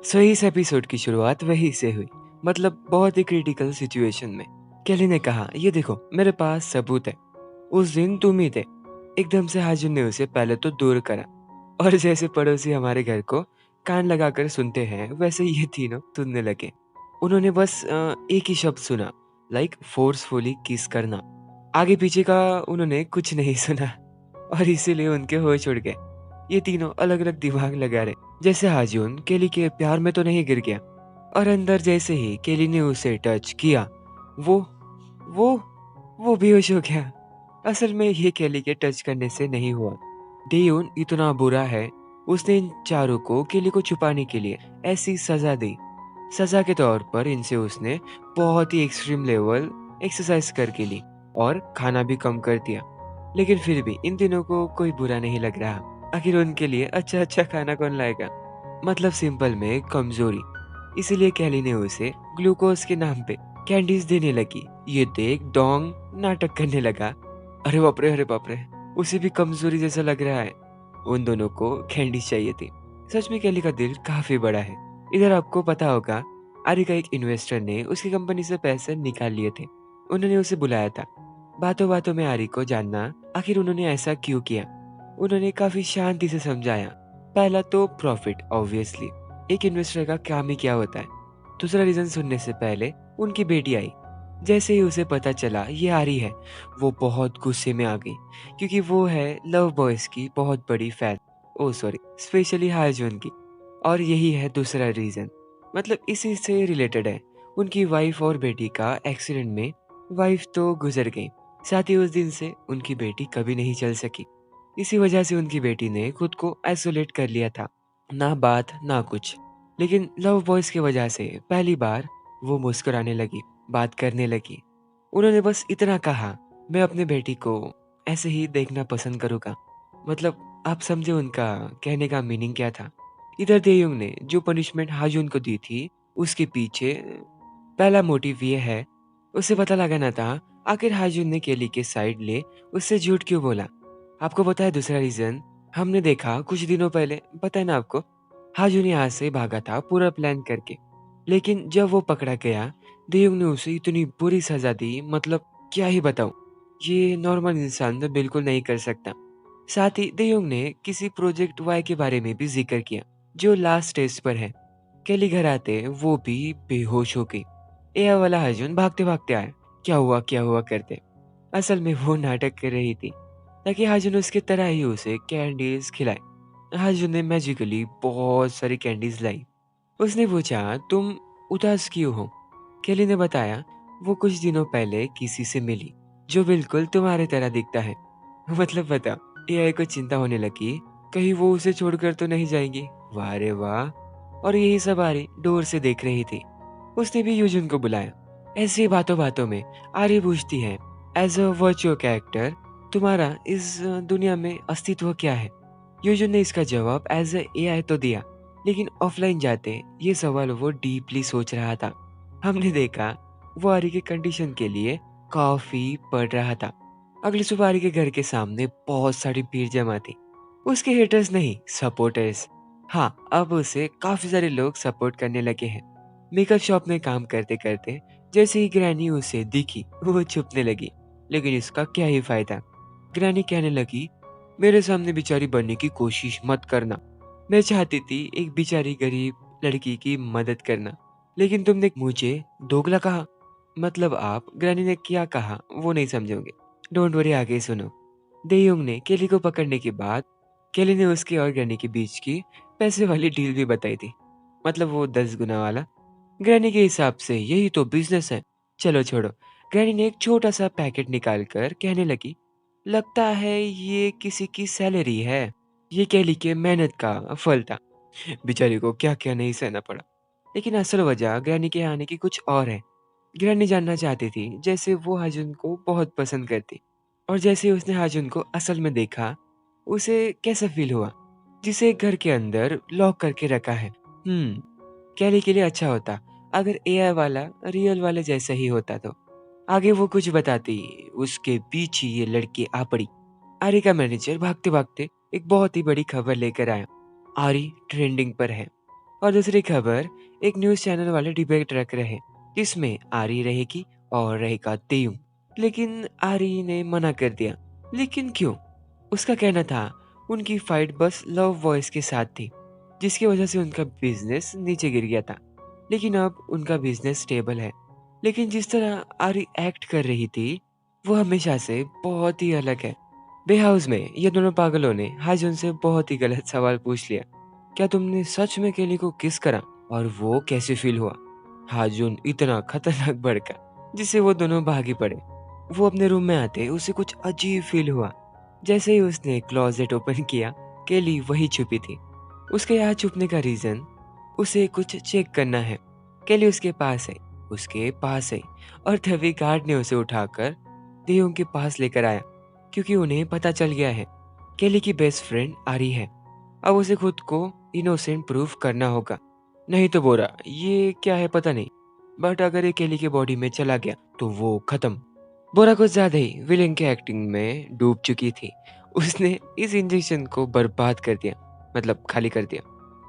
सो इस एपिसोड की शुरुआत वहीं से हुई। मतलब बहुत ही क्रिटिकल सिचुएशन में। केली ने कहा, ये देखो मेरे पास सबूत है। उस दिन तुम ही थे। एकदम से हाजुन ने उसे पहले तो दूर करा, और जैसे पड़ोसी हमारे घर को कान लगाकर सुनते हैं वैसे ये तीनों सुनने लगे। उन्होंने बस एक ही शब्द सुना, लाइक फोर्सफुली किस करना। आगे पीछे का उन्होंने कुछ नहीं सुना, और इसीलिए उनके होश उड़ गए। ये तीनों अलग अलग दिमाग लगा रहे। जैसे हाजुन केली के प्यार में तो नहीं गिर गया, और अंदर जैसे ही केली ने उसे टच किया, वो वो वो बेहोश हो गया। असल में ये केली के टच करने से नहीं हुआ। डेयोन इतना बुरा है, उसने इन चारों को केली को छुपाने के लिए ऐसी सजा दी। सजा के तौर पर इनसे उसने बहुत ही एक्सट्रीम लेवल एक्सरसाइज करके ली, और खाना भी कम कर दिया। लेकिन फिर भी इन तीनों को कोई बुरा नहीं लग रहा। आखिर उनके लिए अच्छा अच्छा खाना कौन लाएगा। मतलब सिंपल में कमजोरी। इसीलिए कैली ने उसे ग्लूकोज के नाम पे कैंडीज देने लगी। ये देख डोंग नाटक करने लगा। अरे बाप रे, अरे बाप रे, उसे भी कमजोरी जैसा लग रहा है। उन दोनों को कैंडीज चाहिए थी। सच में कैली का दिल काफी बड़ा है। इधर आपको पता होगा, आरी का एक इन्वेस्टर ने उसकी कंपनी से पैसे निकाल लिए थे। उन्होंने उसे बुलाया था। बातों बातों में आरी को जानना आखिर उन्होंने ऐसा क्यों किया। उन्होंने काफी शांति से समझाया। पहला तो प्रॉफिट, ऑब्वियसली। एक इन्वेस्टर का काम ही क्या होता है। दूसरा रीजन सुनने से पहले उनकी बेटी आई। जैसे ही उसे पता चला ये आरी है, वो बहुत गुस्से में आ गई, क्योंकि वो है लव बॉयज की बहुत बड़ी फैन। ओ सॉरी, स्पेशली हाजून की। और यही है दूसरा रीजन, मतलब इसी से रिलेटेड है। उनकी वाइफ और बेटी का एक्सीडेंट में वाइफ तो गुजर गई, साथ ही उस दिन से उनकी बेटी कभी नहीं चल सकी। इसी वजह से उनकी बेटी ने खुद को आइसोलेट कर लिया था। ना बात ना कुछ। लेकिन लव बॉयज की वजह से पहली बार वो मुस्कुराने लगी, बात करने लगी। उन्होंने बस इतना कहा, मैं अपने बेटी को ऐसे ही देखना पसंद करूंगा। मतलब आप समझे उनका कहने का मीनिंग क्या था। इधर देयुंग ने जो पनिशमेंट हाजुन को दी थी, उसके पीछे पहला मोटिव ये है, उसे पता लगाना था आखिर हाजुन ने केली के साइड ले उससे झूठ क्यों बोला। आपको पता है दूसरा रीजन, हमने देखा कुछ दिनों पहले, पता है ना आपको, हाजुन यहाँ से भागा था पूरा प्लान करके। लेकिन जब वो पकड़ा गया, देयुंग ने उसे इतनी बुरी सजा दी, मतलब क्या ही बताऊं। ये नॉर्मल इंसान तो बिल्कुल नहीं कर सकता। साथ ही देयोंग ने किसी प्रोजेक्ट वाई के बारे में भी जिक्र किया, जो लास्ट स्टेज पर है। केली घर आते वो भी बेहोश हो गई। एया वाला हजून भागते भागते आया, क्या हुआ करते। असल में वो नाटक कर रही थी, ताकि हाजुन उसके तरह ही उसे कैंडीज खिलाए। हाजुन ने मैजिकली बहुत सारी कैंडीज लाई। उसने पूछा, तुम उदास क्यों हो। केली ने बताया, वो कुछ दिनों पहले किसी से मिली, जो बिल्कुल तुम्हारे तरह दिखता है। मतलब बताओ, एआई को चिंता होने लगी, कहीं वो उसे छोड़कर तो नहीं जाएंगी। वाह रे वाह। और यही सब आरी दूर से देख रही थी। उसने भी यूजुन को बुलाया। ऐसी बातों बातों में आरी पूछती है, एज अ वर्चुअल कैरेक्टर तुम्हारा इस दुनिया में अस्तित्व क्या है। यूजुन ने इसका जवाब एज ए एआई तो दिया, लेकिन ऑफलाइन जाते ये सवाल वो डीपली सोच रहा था। हमने देखा वो आरी के कंडीशन के लिए काफी पढ़ रहा था। अगली सुबह आरी के घर के सामने बहुत सारी भीड़ जमा थी। उसके हेटर्स नहीं, सपोर्टर्स। हाँ, अब उसे काफी सारे लोग सपोर्ट करने लगे हैं। मेकअप शॉप में काम करते करते जैसे ही ग्रैनी उसे दिखी, वो छुपने लगी। लेकिन इसका क्या ही फायदा। ग्रैनी कहने लगी, मेरे सामने बेचारी बनने की कोशिश मत करना। मैं चाहती थी एक बेचारी गरीब लड़की की मदद करना, लेकिन तुमने मुझे दोगला कहा। मतलब आप ग्रैनी ने क्या कहा वो नहीं समझोगे। डोंट वरी, आगे सुनो। देयोंग ने केली को पकड़ने के बाद केली ने उसके और ग्रैनी के बीच की पैसे वाली डील भी बताई थी। मतलब वो 10 गुना वाला। ग्रैनी के हिसाब से यही तो बिजनेस है। चलो छोड़ो। ग्रैनी ने एक छोटा सा पैकेट निकाल कर कहने लगी, लगता है ये किसी की सैलरी है। ये केली के मेहनत का फल था। बेचारी को क्या क्या नहीं सहना पड़ा। लेकिन असल वजह ग्रैनी के आने की कुछ और है। ग्रैनी जानना चाहती थी जैसे वो हाजुन को बहुत पसंद करती, और जैसे उसने हाजुन को असल में देखा, उसे कैसा फील हुआ, जिसे घर के अंदर लॉक करके रखा है। कैली के लिए अच्छा होता अगर एआई वाला रियल वाले जैसा ही होता तो। आगे वो कुछ बताती, उसके पीछे ये लड़की आ पड़ी। आरी का मैनेजर भागते भागते एक बहुत ही बड़ी खबर लेकर आया। आरी ट्रेंडिंग पर है, और दूसरी खबर एक न्यूज़ चैनल वाले डिबेट रख रहे, जिसमें आरी रहेगी और रहेगा तेयूं। लेकिन आरी ने मना कर दिया। लेकिन क्यों? उसका कहना था उनकी फाइट बस लव वॉइस के साथ थी, जिसकी वजह से उनका बिजनेस नीचे गिर गया था। लेकिन अब उनका बिजनेस स्टेबल है। लेकिन जिस तरह आरी एक्ट कर रही थी, वो हमेशा से बहुत ही अलग है। बे हाउस में ये दोनों पागलों ने हाजुन से बहुत ही गलत सवाल पूछ लिया। क्या तुमने सच में केली को किस करा और वो कैसे फील हुआ? हाजुन इतना खतरनाक भड़का जिससे वो दोनों भागी पड़े। वो अपने रूम में आते उसे कुछ अजीब फील हुआ। जैसे ही उसने क्लोजेट ओपन किया, केली वही छुपी थी। उसके यहाँ छुपने का रीजन उसे कुछ चेक करना है। केली उसके पास है और तभी गार्ड ने उसे उठाकर देयोंग के पास लेकर आया, क्योंकि उन्हें पता चल गया है केली की बेस्ट फ्रेंड आरी है। अब उसे खुद को इनोसेंट प्रूफ करना होगा, नहीं तो बोरा ये क्या है पता नहीं, बट अगर ये केली के बॉडी में चला गया तो वो खत्म। बोरा कुछ ज्यादा ही विलेन के एक्टिंग में डूब चुकी थी। उसने इस इंजेक्शन को बर्बाद कर दिया, मतलब खाली कर दिया।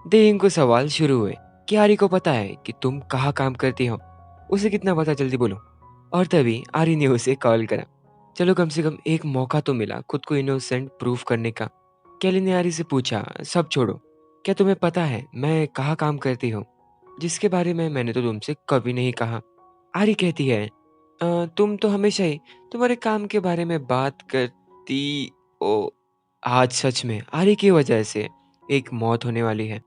देयिंग को सवाल शुरू हुए कि आरी को पता है कि तुम कहाँ काम करती हो, उसे कितना पता जल्दी बोलो। और तभी आरी ने उसे कॉल करा। चलो कम से कम एक मौका तो मिला खुद को इनोसेंट प्रूफ करने का। केली ने आरी से पूछा, सब छोड़ो, क्या तुम्हें पता है मैं कहाँ काम करती हूँ, जिसके बारे में मैंने तो तुमसे कभी नहीं कहा। आरी कहती है, तुम तो हमेशा ही तुम्हारे काम के बारे में बात करती हो। आज सच में आरी की वजह से एक मौत होने वाली है।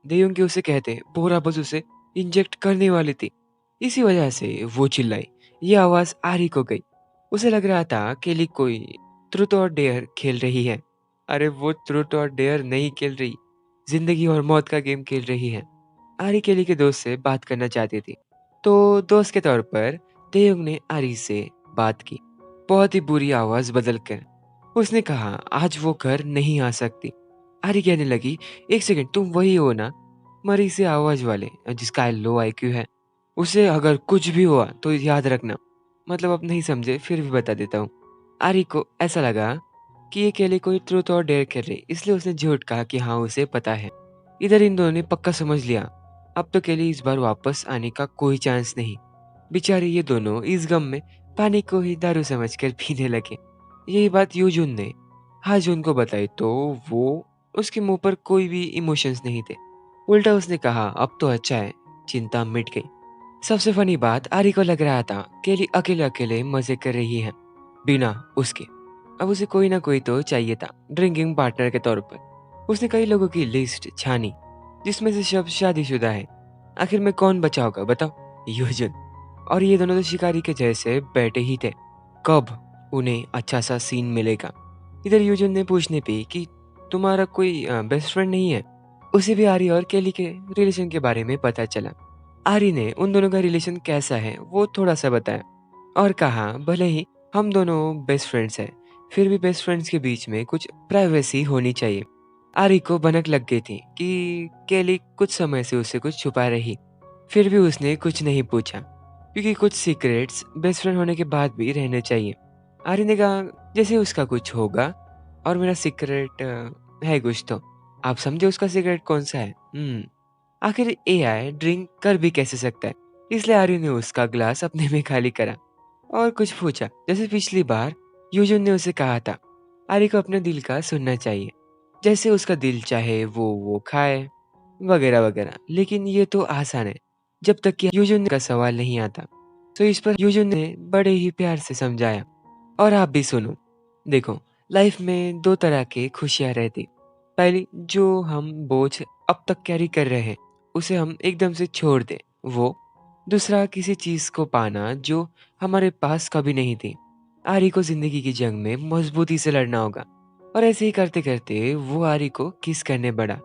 देयोंग उसे कहते बोरा बस उसे इंजेक्ट करने वाली थी, इसी वजह से वो चिल्लाई। ये आवाज आरी को गई। उसे लग रहा था केली कोई ट्रुथ और डेयर खेल रही है। अरे वो ट्रुथ और डेयर नहीं खेल रही, जिंदगी और मौत का गेम खेल रही है। आरी केली के दोस्त से बात करना चाहती थी, तो दोस्त के तौर पर तेयुंग ने आरी से बात की, बहुत ही बुरी आवाज बदल कर। उसने कहा आज वो घर नहीं आ सकती। आरी कहने लगी, एक सेकंड, तुम वही हो ना मरी से आवाज वाले जिसका लो आईक्यू है? उसे अगर कुछ भी हुआ तो याद रखना। मतलब अब नहीं समझे फिर भी बता देता हूँ। आरी को ऐसा लगा कि ये केली कोई ट्रूथ और डेयर खेल रही, इसलिए उसने झूठ कहा कि हाँ उसे पता है। इधर इन दोनों ने पक्का समझ लिया, अब तो केली इस बार वापस आने का कोई चांस नहीं। बेचारे ये दोनों इस गम में पानी को ही दारू समझकर पीने लगे। यही बात यूजुन ने हाजुन को बताई तो वो उसके मुंह पर कोई भी इमोशंस नहीं थे। उल्टा उसने कहा अब तो अच्छा है, चिंता मिट गई। सबसे फनी बात आरी को लग रहा था केली अकेले अकेले मजे कर रही है बिना उसके। अब उसे कोई ना कोई तो चाहिए था ड्रिंकिंग पार्टनर के तौर पर। उसने कई लोगों की लिस्ट छानी, जिसमें से सब शादीशुदा है। आखिर में कौन बचा होगा बताओ? यूजुन। और ये दोनों तो शिकारी के जैसे बैठे ही थे, कब उन्हें अच्छा सा सीन मिलेगा। इधर यूजुन ने पूछने पे कि तुम्हारा कोई बेस्ट फ्रेंड नहीं है? उसे भी आरी और केली के रिलेशन के बारे में पता चला। आरी ने उन दोनों का रिलेशन कैसा है वो थोड़ा सा बताया और कहा भले ही हम दोनों बेस्ट फ्रेंड्स हैं, फिर भी बेस्ट फ्रेंड्स के बीच में कुछ प्राइवेसी होनी चाहिए। आरी को भनक लग गई थी कि केली कुछ समय से उससे कुछ छुपा रही, फिर भी उसने कुछ नहीं पूछा, क्योंकि कुछ सीक्रेट्स बेस्ट फ्रेंड होने के बाद भी रहने चाहिए। आर्य ने कहा जैसे उसका कुछ होगा और मेरा सीक्रेट है कुछ तो। आप समझे उसका सीक्रेट कौन सा है? आखिर एआई ड्रिंक कर भी कैसे सकता है? इसलिए आर्य ने उसका ग्लास अपने में खाली करा और कुछ पूछा, जैसे पिछली बार यूजुन ने उसे कहा था आर्य को अपने दिल का सुनना चाहिए, जैसे उसका दिल चाहे वो खाए वगैरह वगैरह। लेकिन ये तो आसान है जब तक कि यूजुन का सवाल नहीं आता। तो इस पर यूजुन ने बड़े ही प्यार से समझाया, और आप भी सुनो। देखो, लाइफ में दो तरह की खुशियाँ रहती। पहली, जो हम बोझ अब तक कैरी कर रहे हैं उसे हम एकदम से छोड़ दें, वो। दूसरा, किसी चीज को पाना जो हमारे पास कभी नहीं थी। आरी को जिंदगी की जंग में मजबूती से लड़ना होगा। और ऐसे ही करते करते वो आरी को किस करने बढ़ा।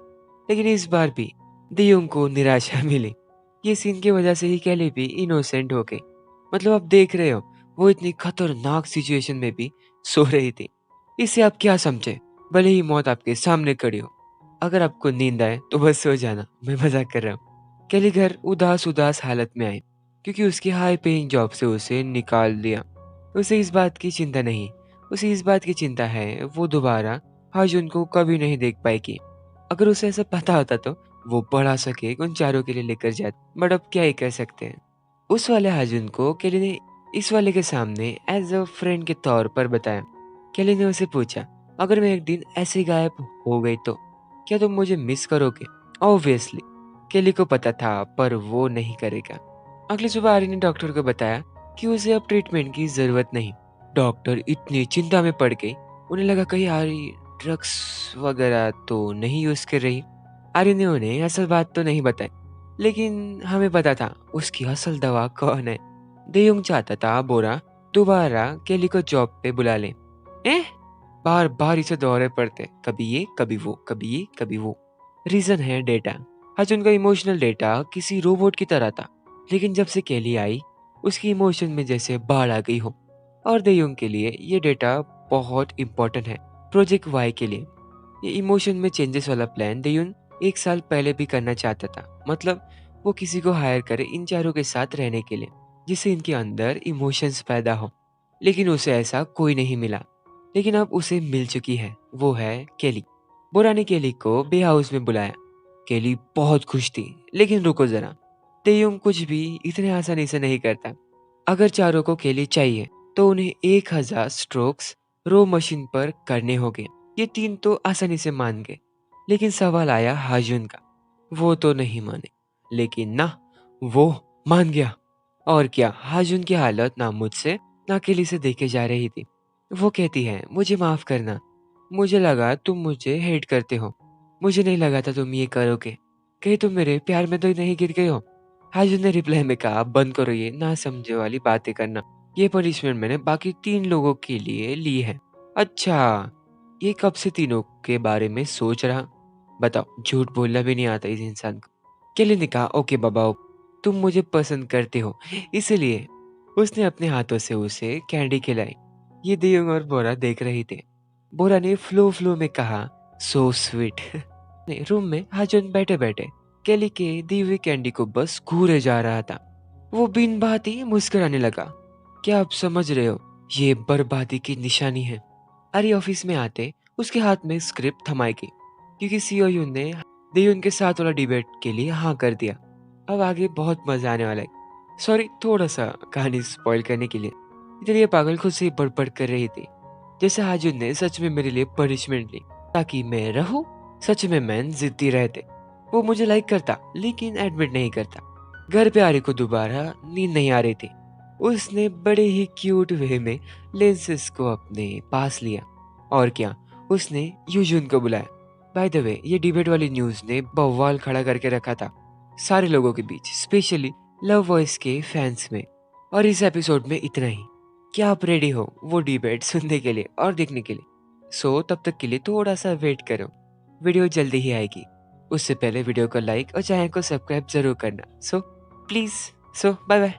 लेकिन इस बार भी दियोंग को निराशा मिली। ये सीन की वजह से ही कैली भी इनोसेंट हो गई। मतलब आप देख रहे हो, वो इतनी खतरनाक सिचुएशन में भी सो रही थी। इससे आप क्या समझे? भले ही मौत आपके सामने खड़ी हो, अगर आपको नींद आए तो बस सो जाना। मैं मजाक कर रहा हूँ। कैली घर उदास उदास हालत में आई, क्योंकि उसकी हाई पेइंग जॉब से उसे निकाल दिया। उसे इस बात की चिंता नहीं, उसे इस बात की चिंता है वो दोबारा हाजुन को कभी नहीं देख पाएगी। अगर उसे ऐसा पता होता तो वो पढ़ा सके उन चारों के लिए लेकर जाते, बट अब क्या ही कर सकते हैं। उस वाले हाजुन को केली ने इस वाले के सामने एज अ फ्रेंड के तौर पर बताया। केली ने उसे पूछा, अगर मैं एक दिन ऐसे ही गायब हो गई तो क्या तुम मुझे मिस करोगे? ऑब्वियसली केली को पता था, पर वो नहीं करेगा। अगली सुबह आर्य ने डॉक्टर को बताया कि उसे अब ट्रीटमेंट की जरूरत नहीं। डॉक्टर इतनी चिंता में पड़ गई, उन्हें लगा कहीं आर्य ड्रग्स वगैरह तो नहीं यूज कर रही। आर्य ने उन्हें असल बात तो नहीं बताई, लेकिन हमें पता था उसकी असल दवा कौन है। देयोंग चाहता था बोरा दोबारा केली को जॉब पे बुला ले। एह, बार बार इसे दौरे पड़ते, कभी ये कभी वो, कभी ये कभी वो। रीजन है डेटा। आज उनका इमोशनल डेटा किसी रोबोट की तरह था, लेकिन जब से केली आई उसकी इमोशन में जैसे बाढ़ आ गई हो। और देयोंग के लिए ये डेटा बहुत इंपॉर्टेंट है प्रोजेक्ट वाई के लिए। ये इमोशन में चेंजेस वाला प्लान देयुन 1 साल पहले भी करना चाहता था। मतलब वो किसी को हायर करे इन चारों के साथ रहने के लिए, जिससे इनके अंदर इमोशंस पैदा हो। लेकिन उसे ऐसा कोई नहीं मिला। लेकिन अब उसे मिल चुकी है, वो है केली। बोरा ने केली को बे हाउस में बुलाया। केली बहुत खुश थी, लेकिन रुको जरा, तेयुंग कुछ भी इतने आसानी से नहीं करता। अगर चारों को केली चाहिए तो उन्हें 1000 स्ट्रोक्स रो मशीन पर करने होंगे। ये 3 तो आसानी से मान गए, लेकिन सवाल आया हाजुन का। वो तो नहीं माने, लेकिन ना, वो मान गया। और क्या, हाजुन की हालत ना मुझसे ना केली से देखे जा रही थी। वो कहती है, मुझे माफ करना, मुझे लगा तुम मुझे हेट करते हो, मुझे नहीं लगा था तुम ये करोगे, कहीं तुम मेरे प्यार में तो नहीं गिर गए हो। हाजुन ने रिप्लाई में कहा, बंद करो ये ना समझे वाली बातें करना, ये पनिशमेंट मैंने बाकी 3 लोगों के लिए ली है। अच्छा, ये कब से तीनों के बारे में सोच रहा? बताओ, झूठ बोलना भी नहीं आता इस इंसान को। केली ने कहा, ओके बाबा, तुम मुझे पसंद करते हो इसलिए। उसने अपने हाथों से उसे कैंडी खिलाई। ये देयोंग और बोरा देख रहे थे। बोरा ने फ्लो फ्लो में कहा, सो स्वीट। रूम में हाजुन बैठे बैठे केली के दी हुई कैंडी को बस घूरे जा रहा था। वो बिन बात ही मुस्कुराने लगा। क्या आप समझ रहे हो, ये बर्बादी की निशानी है। अरे ऑफिस में आते उसके हाथ में स्क्रिप्ट थमाई गई, क्योंकि सीईओ युन ने देयुन के साथ वाला डिबेट के लिए हाँ कर दिया। अब आगे बहुत मजा आने वाला है। सॉरी, थोड़ा सा कहानी स्पॉइल करने के लिए। इधर ये पागल खुद से ही बड़बड़ कर रही थी, जैसे हाजुन ने सच में मेरे लिए पनिशमेंट ली ताकि मैं रहूं। सच में मैन जिद्दी रहते। वो मुझे लाइक करता, लेकिन एडमिट नहीं करता। घर पे आर्य को दोबारा नींद नहीं आ रही थी। उसने बड़े ही क्यूट वे में लेंसेस को अपने पास लिया। और क्या, उसने यूजुन को बुलाया। बाय द वे, ये डिबेट वाली न्यूज ने बवाल खड़ा करके रखा था सारे लोगों के बीच, स्पेशली लव वॉइस के फैंस में। और इस एपिसोड में इतना ही। क्या आप रेडी हो वो डिबेट सुनने के लिए और देखने के लिए? सो तब तक के लिए थोड़ा सा वेट करो, वीडियो जल्दी ही आएगी। उससे पहले वीडियो को लाइक और चैनल को सब्सक्राइब जरूर करना। So please, so bye bye.